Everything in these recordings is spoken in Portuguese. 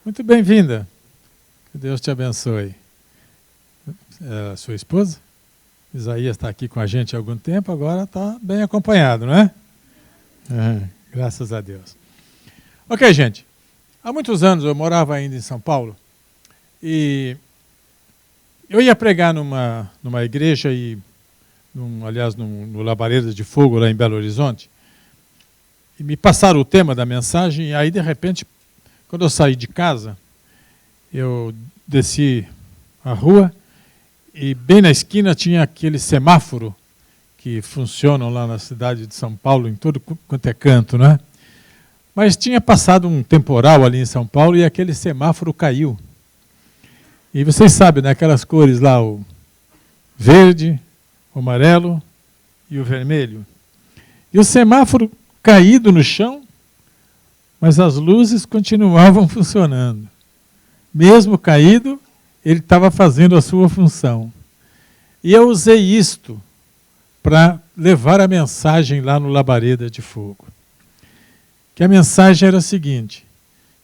Muito bem-vinda. Que Deus te abençoe. Sua esposa? Isaías está aqui com a gente há algum tempo, agora está bem acompanhado, não é? Graças a Deus. Ok, gente. Há muitos anos eu morava ainda em São Paulo e eu ia pregar numa igreja, no Labareda de Fogo, lá em Belo Horizonte, e me passaram o tema da mensagem, e aí, de repente, quando eu saí de casa, eu desci a rua e bem na esquina tinha aquele semáforo que funcionam lá na cidade de São Paulo, em todo quanto é canto, né? Mas tinha passado um temporal ali em São Paulo e aquele semáforo caiu. E vocês sabem, né, aquelas cores lá, o verde, o amarelo e o vermelho. E o semáforo caído no chão, mas as luzes continuavam funcionando. Mesmo caído, ele estava fazendo a sua função. E eu usei isto para levar a mensagem lá no Labareda de Fogo. Que a mensagem era a seguinte,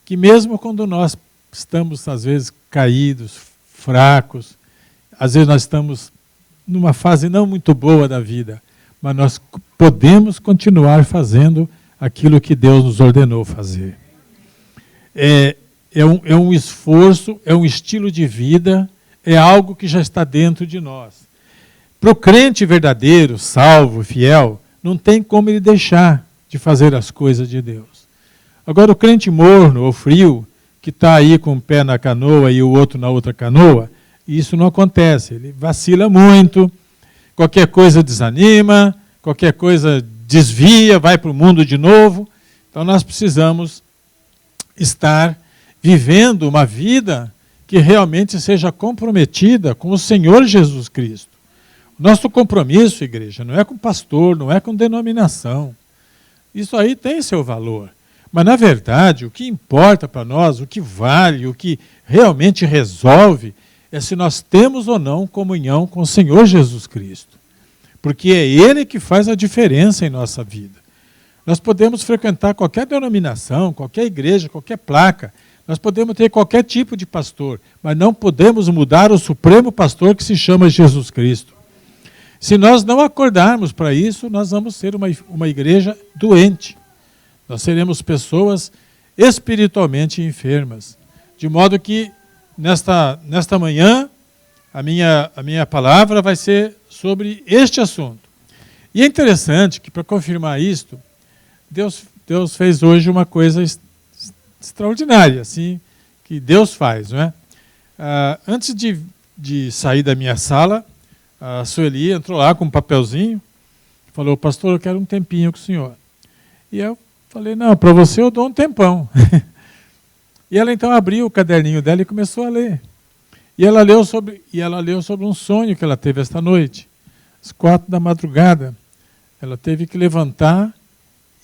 que mesmo quando nós estamos, às vezes, caídos, fracos, às vezes nós estamos numa fase não muito boa da vida, mas nós podemos continuar fazendo aquilo que Deus nos ordenou fazer. É um esforço, é um estilo de vida, é algo que já está dentro de nós. Para o crente verdadeiro, salvo, fiel, não tem como ele deixar de fazer as coisas de Deus. Agora, o crente morno ou frio, que está aí com um pé na canoa e o outro na outra canoa, isso não acontece. Ele vacila muito, qualquer coisa desanima, qualquer coisa desvia, vai para o mundo de novo. Então, nós precisamos estar vivendo uma vida que realmente seja comprometida com o Senhor Jesus Cristo. Nosso compromisso, igreja, não é com pastor, não é com denominação. Isso aí tem seu valor. Mas, na verdade, o que importa para nós, o que vale, o que realmente resolve, é se nós temos ou não comunhão com o Senhor Jesus Cristo. Porque é Ele que faz a diferença em nossa vida. Nós podemos frequentar qualquer denominação, qualquer igreja, qualquer placa, nós podemos ter qualquer tipo de pastor, mas não podemos mudar o supremo pastor que se chama Jesus Cristo. Se nós não acordarmos para isso, nós vamos ser uma igreja doente. Nós seremos pessoas espiritualmente enfermas. De modo que, nesta manhã, a minha palavra vai ser sobre este assunto. E é interessante que, para confirmar isto, Deus fez hoje uma coisa extraordinária, assim, que Deus faz, não é? Antes de sair da minha sala, a Sueli entrou lá com um papelzinho, falou, pastor, eu quero um tempinho com o senhor. E eu falei, não, para você eu dou um tempão. E ela então abriu o caderninho dela e começou a ler. E ela leu sobre um sonho que ela teve esta noite. Às 4 da madrugada, ela teve que levantar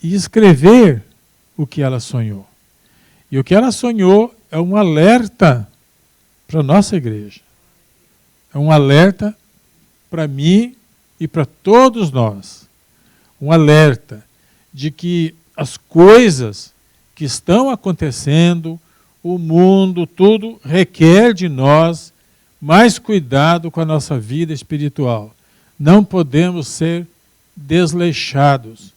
e escrever o que ela sonhou. E o que ela sonhou é um alerta para a nossa igreja. É um alerta para mim e para todos nós. Um alerta de que as coisas que estão acontecendo, o mundo, tudo, requer de nós mais cuidado com a nossa vida espiritual. Não podemos ser desleixados.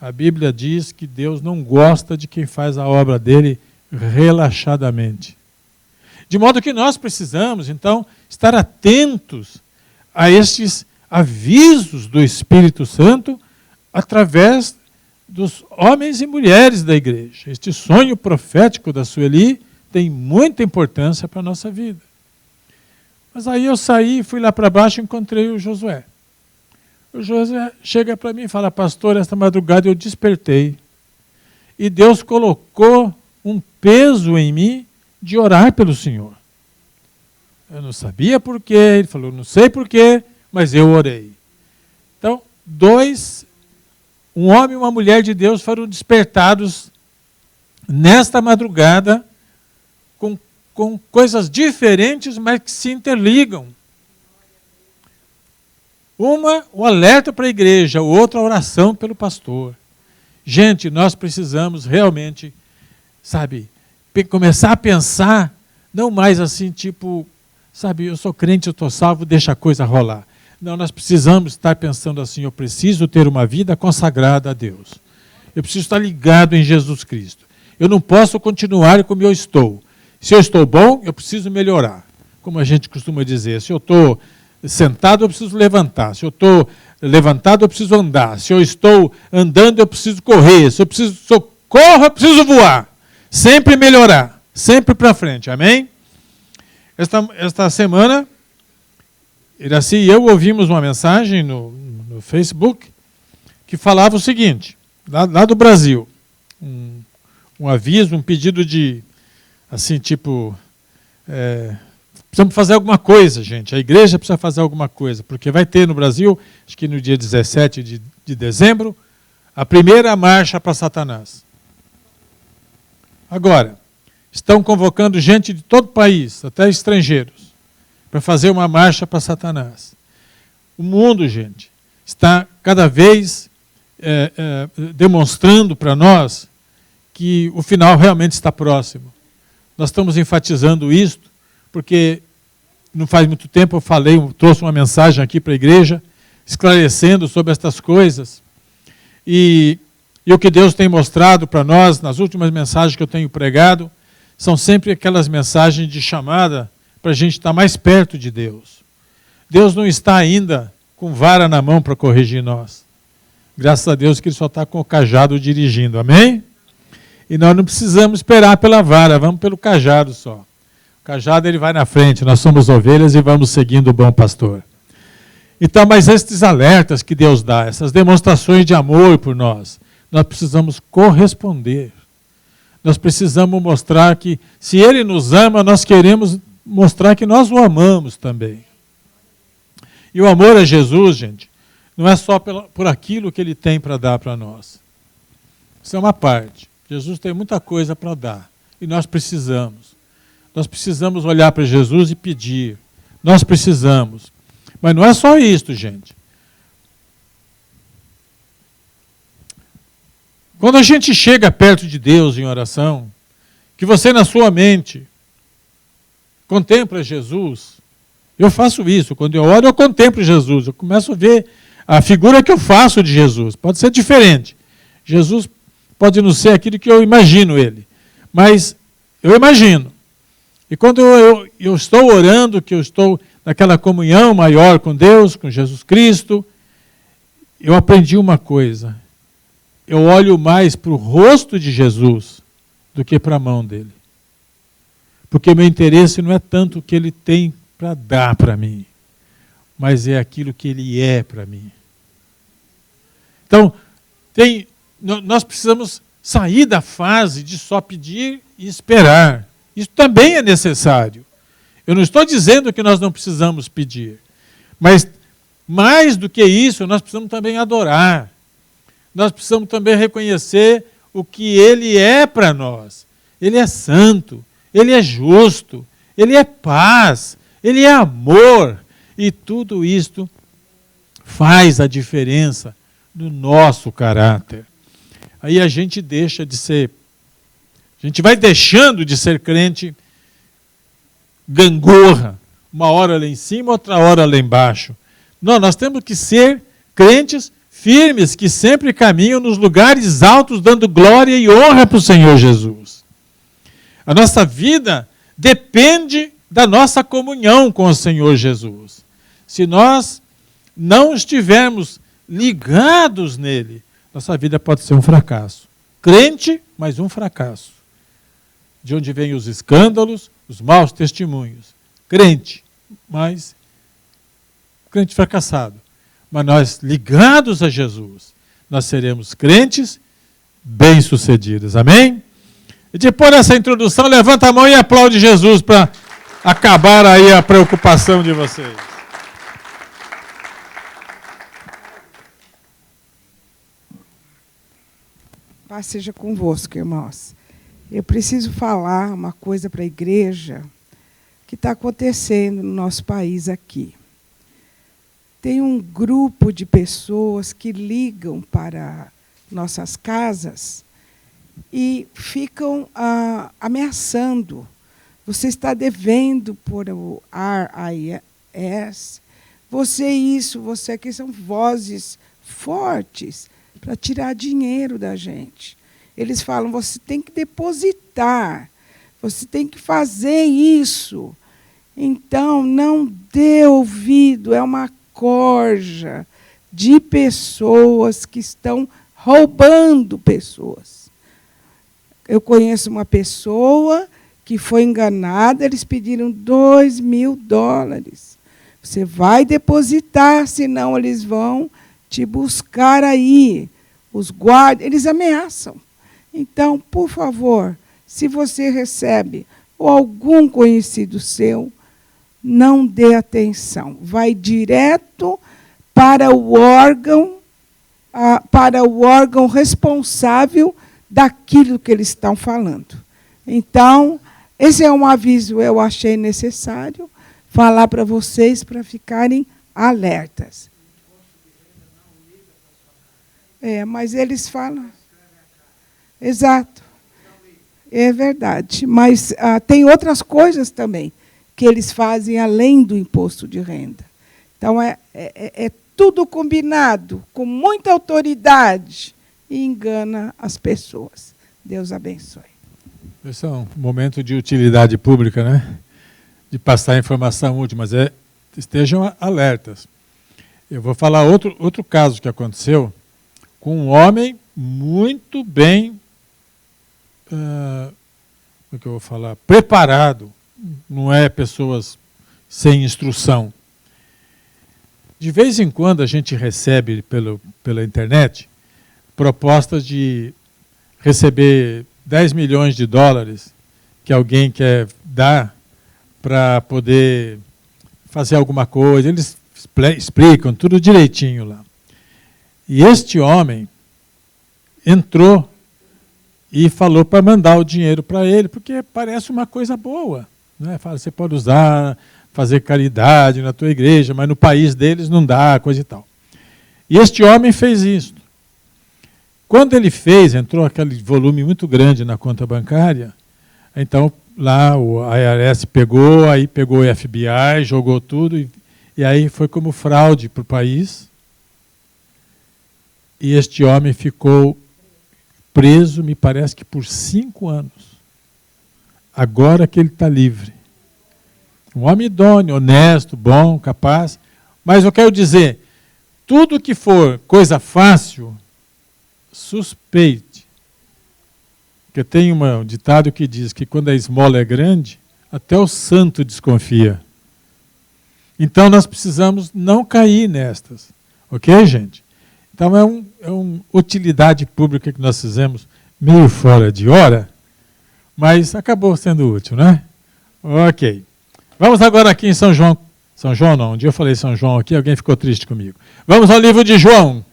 A Bíblia diz que Deus não gosta de quem faz a obra dele relaxadamente. De modo que nós precisamos, então, estar atentos a estes avisos do Espírito Santo através dos homens e mulheres da igreja. Este sonho profético da Sueli tem muita importância para a nossa vida. Mas aí eu saí, fui lá para baixo e encontrei o Josué. O Josué chega para mim e fala, pastor, esta madrugada eu despertei. E Deus colocou um peso em mim de orar pelo Senhor. Eu não sabia por quê, ele falou, não sei por quê, mas eu orei. Então, um homem e uma mulher de Deus foram despertados nesta madrugada com coisas diferentes, mas que se interligam. Uma, o alerta para a igreja, o outro, a oração pelo pastor. Gente, nós precisamos realmente, começar a pensar, não mais assim, tipo, sabe, eu sou crente, eu estou salvo, deixa a coisa rolar. Não, nós precisamos estar pensando assim, eu preciso ter uma vida consagrada a Deus. Eu preciso estar ligado em Jesus Cristo. Eu não posso continuar como eu estou. Se eu estou bom, eu preciso melhorar. Como a gente costuma dizer, se eu estou sentado, eu preciso levantar. Se eu estou levantado, eu preciso andar. Se eu estou andando, eu preciso correr. Se eu corro, eu preciso voar. Sempre melhorar. Sempre para frente. Amém? Esta semana, Iraci e eu ouvimos uma mensagem no Facebook que falava o seguinte, lá do Brasil. Um aviso, um pedido de, assim, tipo, precisamos fazer alguma coisa, gente. A igreja precisa fazer alguma coisa, porque vai ter no Brasil, acho que no dia 17 de dezembro, a primeira marcha para Satanás. Agora, estão convocando gente de todo o país, até estrangeiros, para fazer uma marcha para Satanás. O mundo, gente, está cada vez demonstrando para nós que o final realmente está próximo. Nós estamos enfatizando isto, porque não faz muito tempo eu trouxe uma mensagem aqui para a igreja, esclarecendo sobre estas coisas. E o que Deus tem mostrado para nós, nas últimas mensagens que eu tenho pregado, são sempre aquelas mensagens de chamada para a gente estar mais perto de Deus. Deus não está ainda com vara na mão para corrigir nós. Graças a Deus que Ele só está com o cajado dirigindo, amém? E nós não precisamos esperar pela vara, vamos pelo cajado só. O cajado ele vai na frente, nós somos ovelhas e vamos seguindo o bom pastor. Então, mas esses alertas que Deus dá, essas demonstrações de amor por nós precisamos corresponder. Nós precisamos mostrar que, se Ele nos ama, nós queremos mostrar que nós o amamos também. E o amor a Jesus, gente, não é só por aquilo que Ele tem para dar para nós. Isso é uma parte. Jesus tem muita coisa para dar. E nós precisamos. Nós precisamos olhar para Jesus e pedir. Nós precisamos. Mas não é só isso, gente. Quando a gente chega perto de Deus em oração, que você na sua mente contempla Jesus, eu faço isso. Quando eu oro, eu contemplo Jesus. Eu começo a ver a figura que eu faço de Jesus. Pode ser diferente. Jesus pode não ser aquilo que eu imagino Ele. Mas eu imagino. E quando eu estou orando, que eu estou naquela comunhão maior com Deus, com Jesus Cristo, eu aprendi uma coisa. Eu olho mais para o rosto de Jesus do que para a mão dele. Porque meu interesse não é tanto o que ele tem para dar para mim, mas é aquilo que ele é para mim. Então, nós precisamos sair da fase de só pedir e esperar. Isso também é necessário. Eu não estou dizendo que nós não precisamos pedir, mas mais do que isso, nós precisamos também adorar. Nós precisamos também reconhecer o que Ele é para nós. Ele é santo, Ele é justo, Ele é paz, Ele é amor. E tudo isto faz a diferença no nosso caráter. Aí a gente vai deixando de ser crente gangorra, uma hora lá em cima, outra hora lá embaixo. Não, nós temos que ser crentes firmes, que sempre caminham nos lugares altos, dando glória e honra para o Senhor Jesus. A nossa vida depende da nossa comunhão com o Senhor Jesus. Se nós não estivermos ligados nele, nossa vida pode ser um fracasso. Crente, mas um fracasso. De onde vêm os escândalos, os maus testemunhos. Crente, mas crente fracassado. Mas nós, ligados a Jesus, nós seremos crentes bem-sucedidos. Amém? E depois dessa introdução, levanta a mão e aplaude Jesus para acabar aí a preocupação de vocês. Paz seja convosco, irmãos. Eu preciso falar uma coisa para a igreja que está acontecendo no nosso país aqui. Tem um grupo de pessoas que ligam para nossas casas e ficam ameaçando. Você está devendo por o RIS, você isso, você aqui, são vozes fortes para tirar dinheiro da gente. Eles falam, você tem que depositar, você tem que fazer isso. Então, não dê ouvido, é uma corja de pessoas que estão roubando pessoas. Eu conheço uma pessoa que foi enganada, eles pediram $2.000. Você vai depositar, senão eles vão te buscar aí. Os guardas, eles ameaçam. Então, por favor, se você recebe ou algum conhecido seu, não dê atenção. Vai direto para o órgão responsável daquilo que eles estão falando. Então, esse é um aviso, eu achei necessário falar para vocês para ficarem alertas. Mas eles falam. Exato. É verdade. Mas tem outras coisas também que eles fazem além do imposto de renda. Então, é tudo combinado, com muita autoridade, e engana as pessoas. Deus abençoe. Esse é um momento de utilidade pública, né? De passar a informação útil, mas estejam alertas. Eu vou falar outro caso que aconteceu com um homem muito bem, como é que eu vou falar, preparado, não é pessoas sem instrução. De vez em quando a gente recebe pela internet propostas de receber $10 milhões que alguém quer dar para poder fazer alguma coisa. Eles explicam tudo direitinho lá. E este homem entrou e falou para mandar o dinheiro para ele, porque parece uma coisa boa, né? Fala, você pode usar, fazer caridade na tua igreja, mas no país deles não dá, coisa e tal. E este homem fez isso. Quando ele fez, entrou aquele volume muito grande na conta bancária, então lá o IRS pegou, aí pegou o FBI, jogou tudo, e aí foi como fraude para o país. E este homem ficou preso, me parece que por 5 anos. Agora que ele está livre. Um homem idôneo, honesto, bom, capaz. Mas eu quero dizer, tudo que for coisa fácil, suspeite. Porque tem um ditado que diz que quando a esmola é grande, até o santo desconfia. Então nós precisamos não cair nestas. Ok, gente? Então é uma utilidade pública que nós fizemos meio fora de hora, mas acabou sendo útil, né? Ok. Vamos agora aqui em São João. São João não, um dia eu falei São João aqui, alguém ficou triste comigo. Vamos ao livro de João,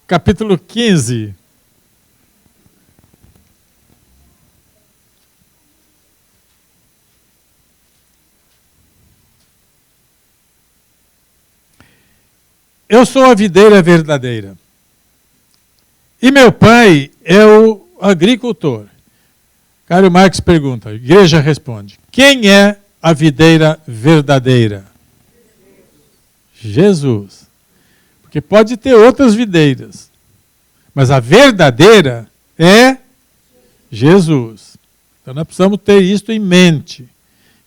capítulo 15. Eu sou a videira verdadeira. E meu pai é o agricultor. Cário Marx pergunta, a igreja responde, quem é a videira verdadeira? Jesus. Porque pode ter outras videiras, mas a verdadeira é Jesus. Então nós precisamos ter isso em mente,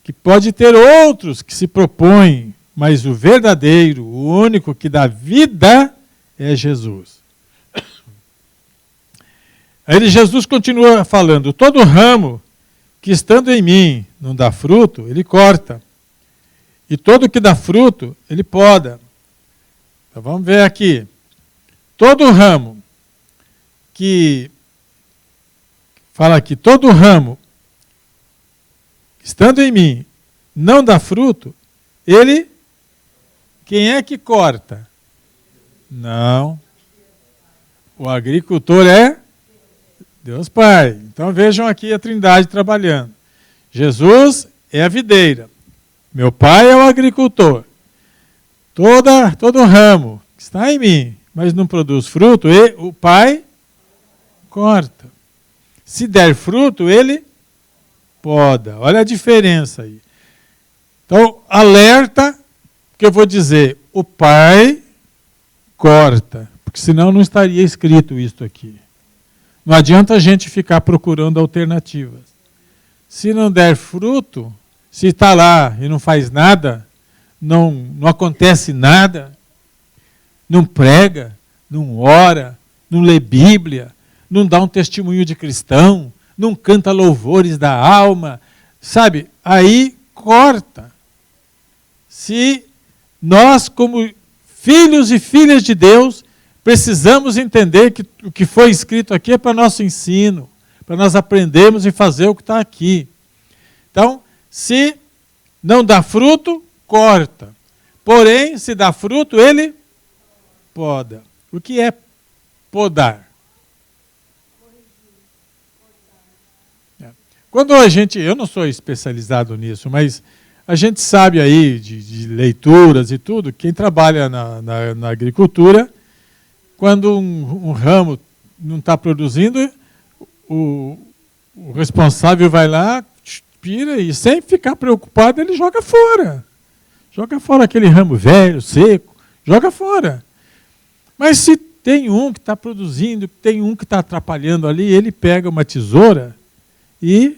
que pode ter outros que se propõem, mas o verdadeiro, o único que dá vida é Jesus. Aí Jesus continua falando, todo ramo que estando em mim não dá fruto, ele corta. E todo que dá fruto, ele poda. Então vamos ver aqui. Todo ramo que... Fala aqui, todo ramo estando em mim não dá fruto, ele... Quem é que corta? Não. O agricultor é Deus Pai. Então vejam aqui a Trindade trabalhando. Jesus é a videira. Meu Pai é o agricultor. Todo ramo que está em mim, mas não produz fruto, e o Pai corta. se der fruto, ele poda. Olha a diferença aí. Então, alerta, que eu vou dizer, o Pai corta, porque senão não estaria escrito isso aqui. Não adianta a gente ficar procurando alternativas. Se não der fruto, se está lá e não faz nada, não acontece nada, não prega, não ora, não lê Bíblia, não dá um testemunho de cristão, não canta louvores da alma, sabe? Aí corta. Se nós, como filhos e filhas de Deus, precisamos entender que o que foi escrito aqui é para nosso ensino, para nós aprendermos e fazer o que está aqui. Então, se não dá fruto, corta. Porém, se dá fruto, ele poda. O que é podar? Quando a gente, eu não sou especializado nisso, mas a gente sabe aí de leituras e tudo, quem trabalha na agricultura, quando um ramo não está produzindo, o responsável vai lá, pira e sem ficar preocupado, ele joga fora. Joga fora aquele ramo velho, seco, joga fora. Mas se tem um que está produzindo, tem um que está atrapalhando ali, ele pega uma tesoura e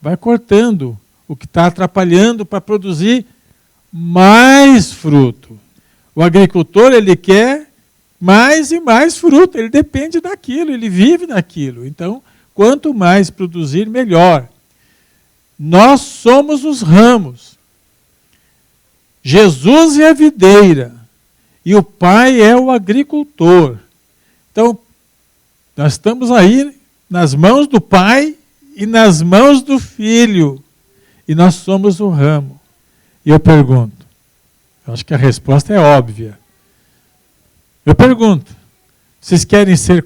vai cortando o que está atrapalhando para produzir mais fruto. O agricultor, ele quer mais e mais fruto, ele depende daquilo, ele vive daquilo. Então, quanto mais produzir, melhor. Nós somos os ramos. Jesus é a videira e o Pai é o agricultor. Então, nós estamos aí nas mãos do Pai e nas mãos do Filho. E nós somos o ramo. E eu pergunto, eu acho que a resposta é óbvia. Eu pergunto, vocês querem ser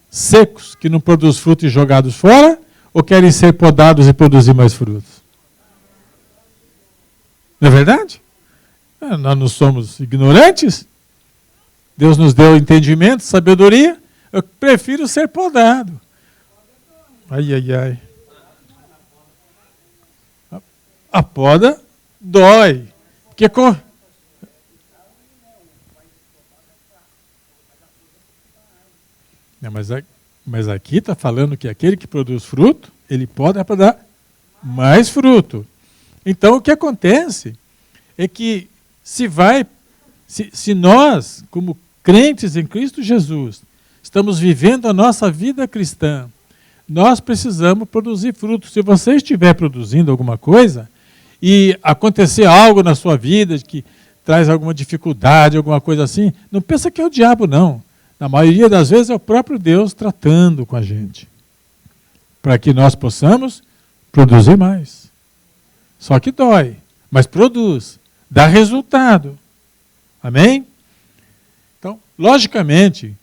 secos, que não produzem frutos e jogados fora, ou querem ser podados e produzir mais frutos? Não é verdade? Nós não somos ignorantes. Deus nos deu entendimento, sabedoria. Eu prefiro ser podado. Ai, ai, ai. A poda dói. Porque não, mas aqui está falando que aquele que produz fruto, ele pode para dar mais fruto. Então, o que acontece é que se nós, como crentes em Cristo Jesus, estamos vivendo a nossa vida cristã, nós precisamos produzir fruto. Se você estiver produzindo alguma coisa e acontecer algo na sua vida que traz alguma dificuldade, alguma coisa assim, não pensa que é o diabo, não. Na maioria das vezes é o próprio Deus tratando com a gente, para que nós possamos produzir mais. Só que dói, mas produz, dá resultado. Amém? Então, logicamente,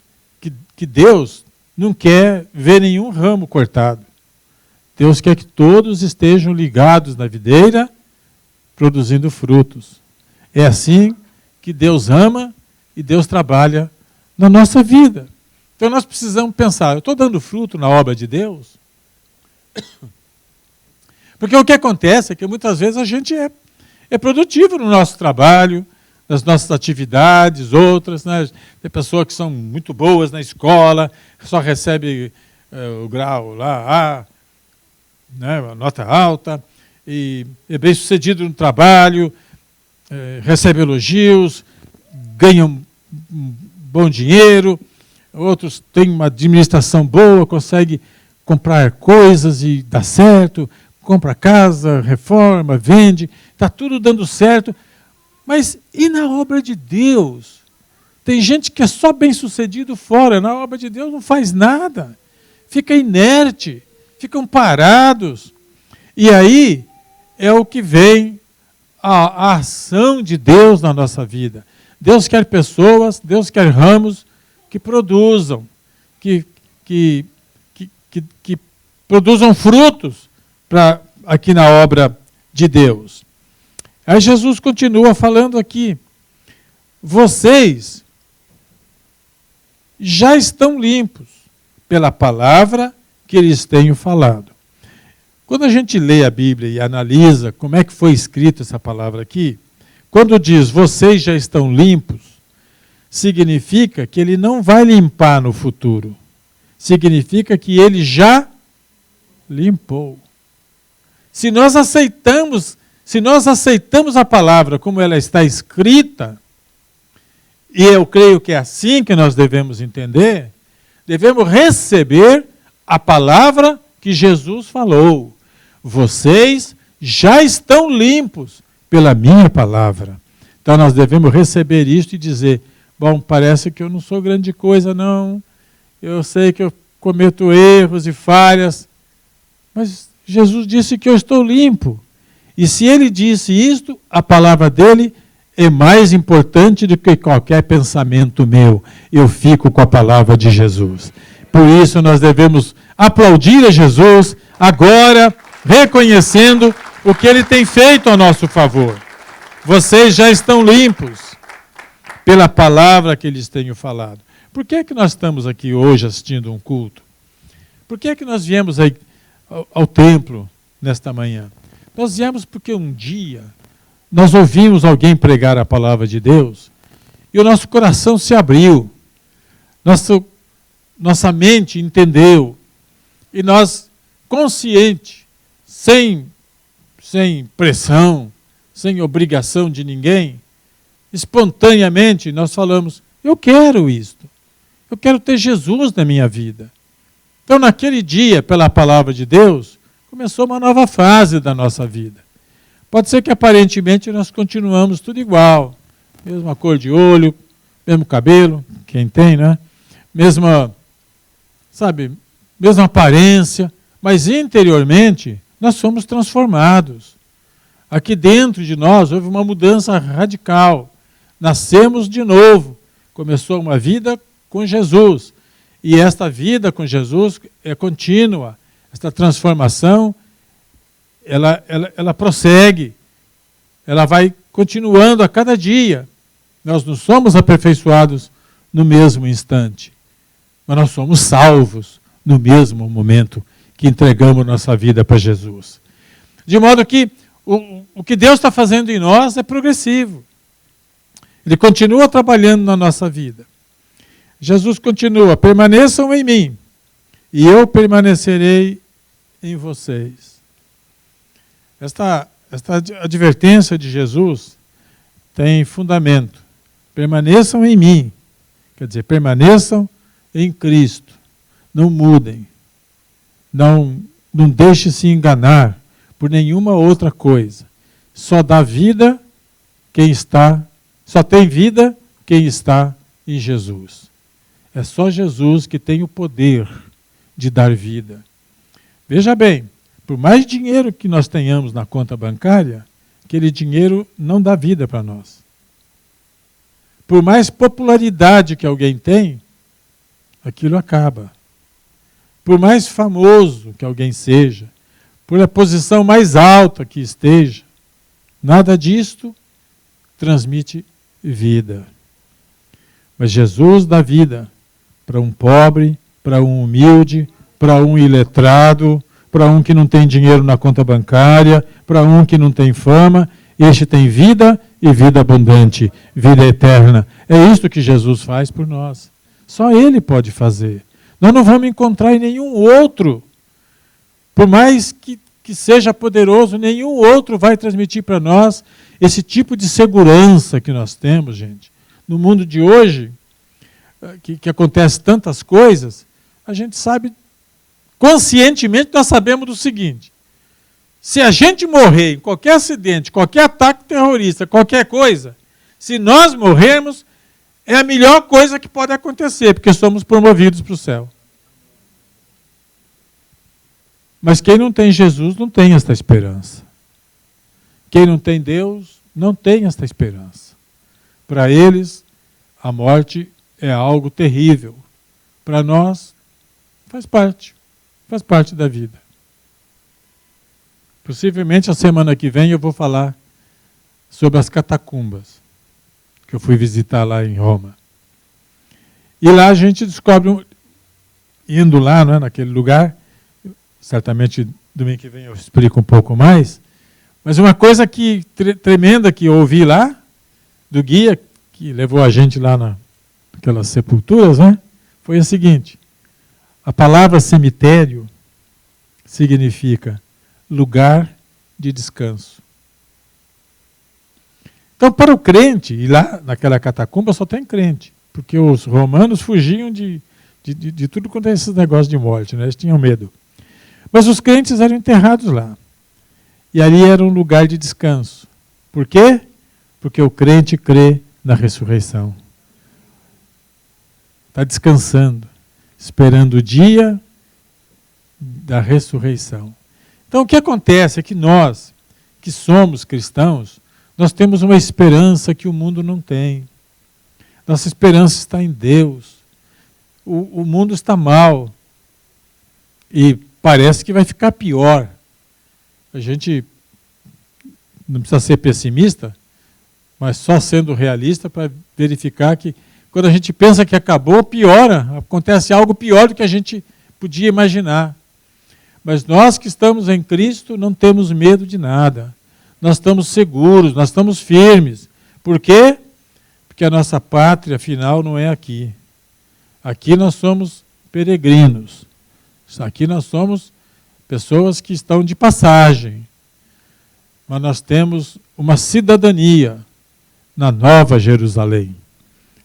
que Deus não quer ver nenhum ramo cortado. Deus quer que todos estejam ligados na videira, produzindo frutos. É assim que Deus ama e Deus trabalha na nossa vida. Então nós precisamos pensar, eu estou dando fruto na obra de Deus? Porque o que acontece é que muitas vezes a gente é produtivo no nosso trabalho, nas nossas atividades, outras, né? Tem pessoas que são muito boas na escola, só recebe o grau lá, A, né? A nota alta, e é bem sucedido no trabalho, recebe elogios, ganha um bom dinheiro, outros têm uma administração boa, consegue comprar coisas e dá certo, compra casa, reforma, vende, está tudo dando certo. Mas e na obra de Deus? Tem gente que é só bem-sucedido fora, na obra de Deus não faz nada, fica inerte, ficam parados. E aí é o que vem a ação de Deus na nossa vida. Deus quer pessoas, Deus quer ramos que produzam, que produzam frutos aqui na obra de Deus. Aí Jesus continua falando aqui, vocês já estão limpos pela palavra que lhes tenho falado. Quando a gente lê a Bíblia e analisa como é que foi escrita essa palavra aqui, quando diz vocês já estão limpos, significa que ele não vai limpar no futuro. Significa que ele já limpou. Se nós aceitamos a palavra como ela está escrita, e eu creio que é assim que nós devemos entender, devemos receber a palavra que Jesus falou. Vocês já estão limpos pela minha palavra. Então nós devemos receber isto e dizer, bom, parece que eu não sou grande coisa, não. Eu sei que eu cometo erros e falhas, mas Jesus disse que eu estou limpo. E se ele disse isto, a palavra dele é mais importante do que qualquer pensamento meu. Eu fico com a palavra de Jesus. Por isso nós devemos aplaudir a Jesus agora, reconhecendo o que ele tem feito a nosso favor. Vocês já estão limpos pela palavra que lhes tenho falado. Por que é que nós estamos aqui hoje assistindo um culto? Por que é que nós viemos aí ao templo nesta manhã? Nós viemos porque um dia nós ouvimos alguém pregar a palavra de Deus e o nosso coração se abriu, nossa mente entendeu e nós, consciente, sem pressão, sem obrigação de ninguém, espontaneamente nós falamos, eu quero isto, eu quero ter Jesus na minha vida. Então naquele dia, pela palavra de Deus, começou uma nova fase da nossa vida. Pode ser que aparentemente nós continuamos tudo igual, mesma cor de olho, mesmo cabelo, quem tem, né? Mesma aparência, mas interiormente nós somos transformados. Aqui dentro de nós houve uma mudança radical. Nascemos de novo, começou uma vida com Jesus. E esta vida com Jesus é contínua, esta transformação ela prossegue, ela vai continuando a cada dia. Nós não somos aperfeiçoados no mesmo instante, mas nós somos salvos no mesmo momento que entregamos nossa vida para Jesus. De modo que o que Deus está fazendo em nós é progressivo. Ele continua trabalhando na nossa vida. Jesus continua, permaneçam em mim, e eu permanecerei em vocês. Esta advertência de Jesus tem fundamento. Permaneçam em mim, quer dizer, permaneçam em Cristo. Não mudem. Não deixe-se enganar por nenhuma outra coisa. Só tem vida quem está em Jesus. É só Jesus que tem o poder de dar vida. Veja bem, por mais dinheiro que nós tenhamos na conta bancária, aquele dinheiro não dá vida para nós. Por mais popularidade que alguém tem, aquilo acaba. Por mais famoso que alguém seja, por a posição mais alta que esteja, nada disto transmite vida. Mas Jesus dá vida para um pobre, para um humilde, para um iletrado, para um que não tem dinheiro na conta bancária, para um que não tem fama. Este tem vida e vida abundante, vida eterna. É isto que Jesus faz por nós. Só Ele pode fazer. Nós não vamos encontrar em nenhum outro. Por mais que seja poderoso, nenhum outro vai transmitir para nós esse tipo de segurança que nós temos, gente. No mundo de hoje, que acontece tantas coisas, a gente sabe, conscientemente nós sabemos do seguinte: se a gente morrer em qualquer acidente, qualquer ataque terrorista, qualquer coisa, se nós morrermos, é a melhor coisa que pode acontecer, porque somos promovidos para o céu. Mas quem não tem Jesus não tem esta esperança. Quem não tem Deus não tem esta esperança. Para eles, a morte é algo terrível. Para nós, faz parte da vida. Possivelmente a semana que vem eu vou falar sobre as catacumbas, que eu fui visitar lá em Roma. E lá a gente descobre, indo lá, não é, naquele lugar, certamente domingo que vem eu explico um pouco mais, mas uma coisa que tremenda que eu ouvi lá, do guia, que levou a gente lá naquelas sepulturas, né, foi a seguinte: a palavra cemitério significa lugar de descanso. Então, para o crente, e lá naquela catacumba só tem crente, porque os romanos fugiam de tudo quanto é esses negócios de morte, né? Eles tinham medo. Mas os crentes eram enterrados lá. E ali era um lugar de descanso. Por quê? Porque o crente crê na ressurreição. Está descansando, esperando o dia da ressurreição. Então, o que acontece é que nós, que somos cristãos, nós temos uma esperança que o mundo não tem. Nossa esperança está em Deus. O mundo está mal. E parece que vai ficar pior. A gente não precisa ser pessimista, mas só sendo realista para verificar que quando a gente pensa que acabou, piora. Acontece algo pior do que a gente podia imaginar. Mas nós que estamos em Cristo não temos medo de nada. Nós estamos seguros, nós estamos firmes. Por quê? Porque a nossa pátria, afinal, não é aqui. Aqui nós somos peregrinos. Aqui nós somos pessoas que estão de passagem. Mas nós temos uma cidadania na Nova Jerusalém.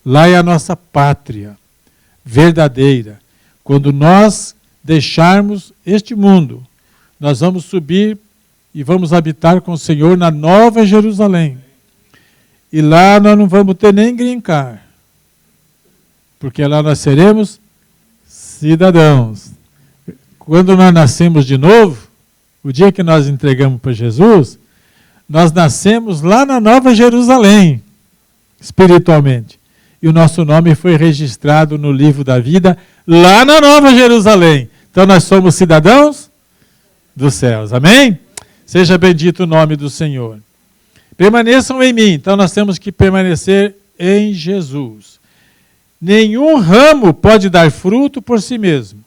Lá é a nossa pátria verdadeira. Quando nós deixarmos este mundo, nós vamos subir e vamos habitar com o Senhor na Nova Jerusalém. E lá nós não vamos ter nem green card, porque lá nós seremos cidadãos. Quando nós nascemos de novo, o dia que nós entregamos para Jesus, nós nascemos lá na Nova Jerusalém, espiritualmente. E o nosso nome foi registrado no livro da vida, lá na Nova Jerusalém. Então nós somos cidadãos dos céus. Amém? Seja bendito o nome do Senhor. Permaneçam em mim. Então nós temos que permanecer em Jesus. Nenhum ramo pode dar fruto por si mesmo.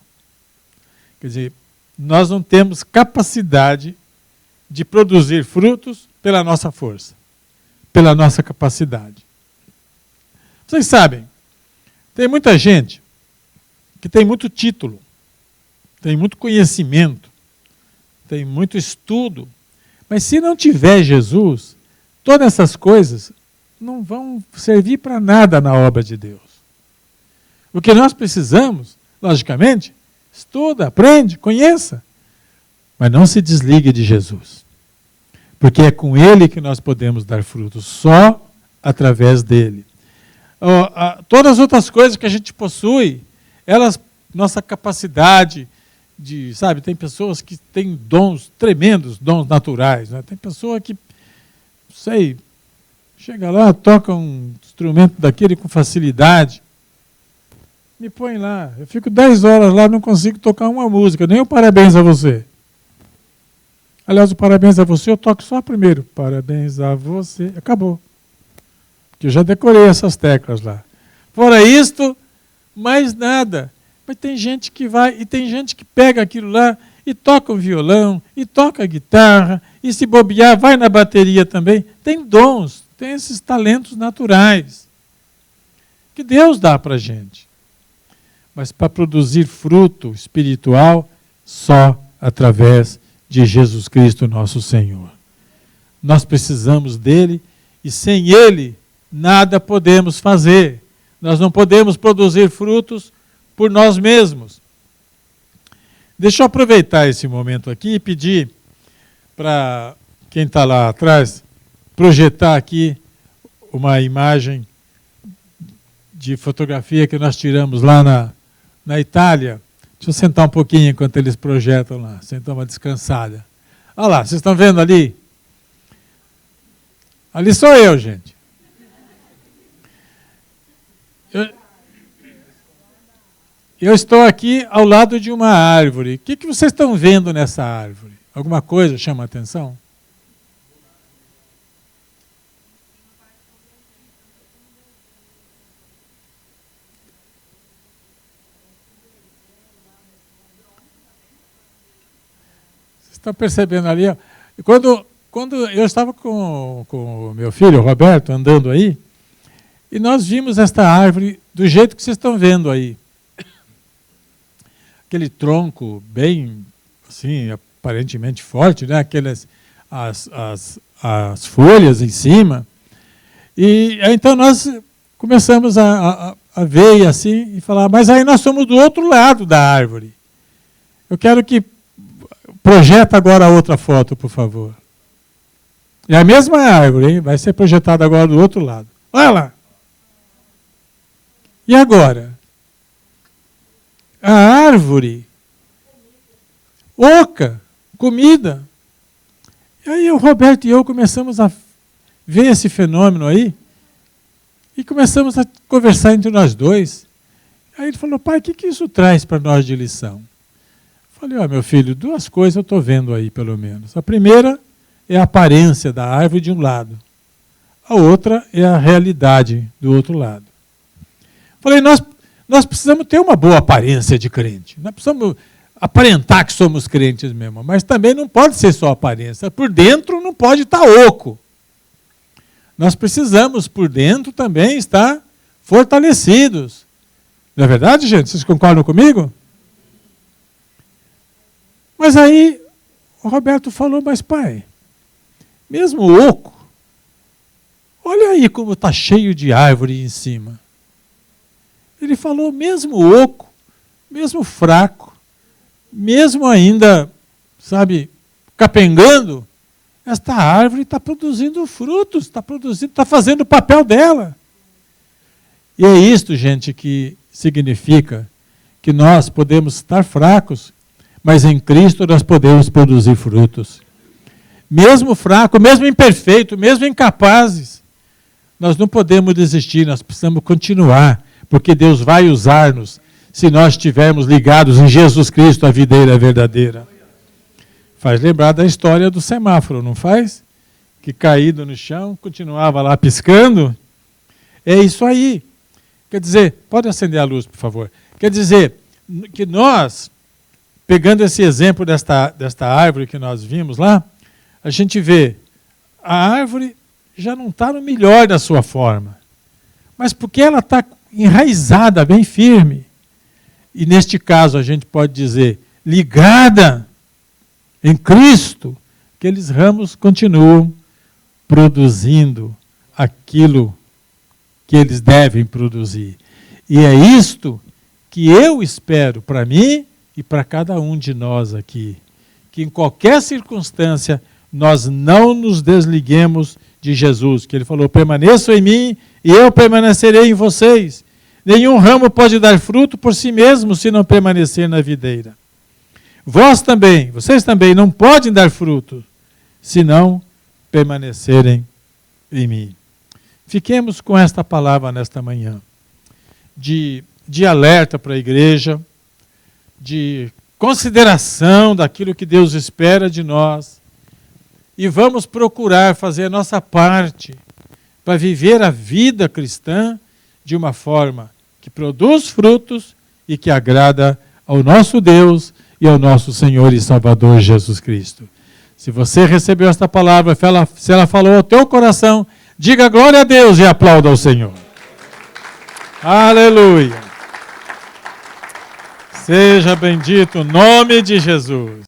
Quer dizer, nós não temos capacidade de produzir frutos pela nossa força, pela nossa capacidade. Vocês sabem, tem muita gente que tem muito título, tem muito conhecimento, tem muito estudo, mas se não tiver Jesus, todas essas coisas não vão servir para nada na obra de Deus. O que nós precisamos, logicamente, estuda, aprende, conheça, mas não se desligue de Jesus. Porque é com Ele que nós podemos dar frutos, só através dele. Todas as outras coisas que a gente possui, elas, nossa capacidade de, sabe, tem pessoas que têm dons, tremendos dons naturais, né? Tem pessoa que, não sei, chega lá, toca um instrumento daquele com facilidade, me põe lá, eu fico 10 horas lá, não consigo tocar uma música, nem o parabéns a você. Aliás, o parabéns a você eu toco só primeiro, parabéns a você, acabou. Porque eu já decorei essas teclas lá. Fora isto, mais nada. Mas tem gente que vai, e tem gente que pega aquilo lá e toca o violão, e toca a guitarra, e se bobear, vai na bateria também. Tem dons, tem esses talentos naturais que Deus dá para a gente. Mas para produzir fruto espiritual, só através de Jesus Cristo, nosso Senhor. Nós precisamos dele, e sem ele, nada podemos fazer. Nós não podemos produzir frutos por nós mesmos. Deixa eu aproveitar esse momento aqui e pedir para quem está lá atrás projetar aqui uma imagem de fotografia que nós tiramos lá na Itália. Deixa eu sentar um pouquinho enquanto eles projetam lá, sentar uma descansada. Olha lá, vocês estão vendo ali? Ali sou eu, gente. Eu estou aqui ao lado de uma árvore. O que vocês estão vendo nessa árvore? Alguma coisa chama a atenção? estão percebendo ali, ó, quando eu estava com o meu filho, o Roberto, andando aí, e nós vimos esta árvore do jeito que vocês estão vendo aí. Aquele tronco bem, assim, aparentemente forte, né? As folhas em cima. E então nós começamos a ver assim e falar, mas aí nós somos do outro lado da árvore. Eu quero que projeta agora a outra foto, por favor. É a mesma árvore, hein? Vai ser projetada agora do outro lado. Olha lá. E agora? A árvore, oca, comida. E aí o Roberto e eu começamos a ver esse fenômeno aí e começamos a conversar entre nós dois. Aí ele falou, pai, o que isso traz para nós de lição? Eu falei, meu filho, duas coisas eu estou vendo aí, pelo menos. A primeira é a aparência da árvore de um lado. A outra é a realidade do outro lado. Falei, nós precisamos ter uma boa aparência de crente. Nós precisamos aparentar que somos crentes mesmo. Mas também não pode ser só aparência. Por dentro não pode estar oco. Nós precisamos, por dentro, também estar fortalecidos. Não é verdade, gente? Vocês concordam comigo? Mas aí o Roberto falou, mas pai, mesmo oco, olha aí como está cheio de árvore em cima. Ele falou, mesmo oco, mesmo fraco, mesmo ainda, sabe, capengando, esta árvore está produzindo frutos, está fazendo o papel dela. E é isto, gente, que significa que nós podemos estar fracos, mas em Cristo nós podemos produzir frutos. Mesmo fraco, mesmo imperfeito, mesmo incapazes, nós não podemos desistir, nós precisamos continuar, porque Deus vai usar-nos se nós estivermos ligados em Jesus Cristo, a videira verdadeira. Faz lembrar da história do semáforo, não faz? Que caído no chão, continuava lá piscando. É isso aí. Quer dizer, pode acender a luz, por favor. Quer dizer, que nós, pegando esse exemplo desta árvore que nós vimos lá, a gente vê, a árvore já não está no melhor da sua forma. Mas porque ela está enraizada, bem firme. E neste caso a gente pode dizer, ligada em Cristo, aqueles ramos continuam produzindo aquilo que eles devem produzir. E é isto que eu espero para mim e para cada um de nós aqui. Que em qualquer circunstância nós não nos desliguemos de Jesus, que ele falou, permaneçam em mim e eu permanecerei em vocês. Nenhum ramo pode dar fruto por si mesmo se não permanecer na videira. Vocês também não podem dar fruto se não permanecerem em mim. Fiquemos com esta palavra nesta manhã, de alerta para a igreja, de consideração daquilo que Deus espera de nós, e vamos procurar fazer a nossa parte para viver a vida cristã de uma forma que produz frutos e que agrada ao nosso Deus e ao nosso Senhor e Salvador Jesus Cristo. Se você recebeu esta palavra, se ela falou ao teu coração, diga glória a Deus e aplauda ao Senhor. Aleluia. Seja bendito o nome de Jesus.